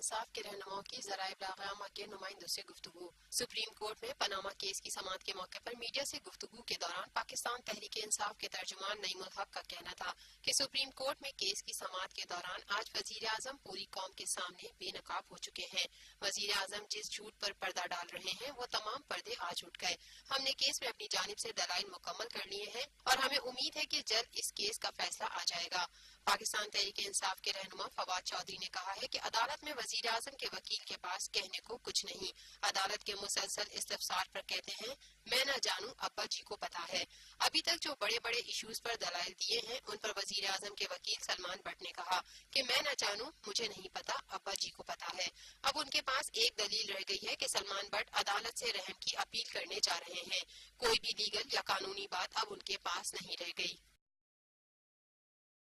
انصاف کے رہنماؤں کی ذرائع ابلاغ کے نمائندوں سے گفتگو۔ سپریم کورٹ میں پاناما کیس کی سماعت کے موقع پر میڈیا سے گفتگو کے دوران پاکستان تحریک انصاف کے ترجمان نعیم الحق کا کہنا تھا کہ سپریم کورٹ میں کیس کی سماعت کے دوران آج وزیر اعظم پوری قوم کے سامنے بے نقاب ہو چکے ہیں۔ وزیر اعظم جس جھوٹ پر پردہ ڈال رہے ہیں وہ تمام پردے آج اٹھ گئے۔ ہم نے کیس میں اپنی جانب سے دلائل مکمل کر لیے ہیں اور ہمیں امید ہے کہ جلد اس کیس کا فیصلہ آ جائے گا۔ پاکستان تحریک انصاف کے رہنما فواد چودھری نے کہا ہے کہ عدالت میں وزیر اعظم کے وکیل کے پاس کہنے کو کچھ نہیں۔ عدالت کے مسلسل استفسار پر کہتے ہیں میں نہ جانوں ابا جی کو پتا ہے۔ ابھی تک جو بڑے بڑے ایشوز پر دلائل دیے ہیں ان پر وزیر اعظم کے وکیل سلمان بٹ نے کہا کہ میں نہ جانوں مجھے نہیں پتا ابا جی کو پتا ہے۔ اب ان کے پاس ایک دلیل رہ گئی ہے کہ سلمان بٹ عدالت سے رحم کی اپیل کرنے جا رہے ہیں۔ کوئی بھی لیگل یا قانونی بات اب ان کے پاس نہیں رہ گئی۔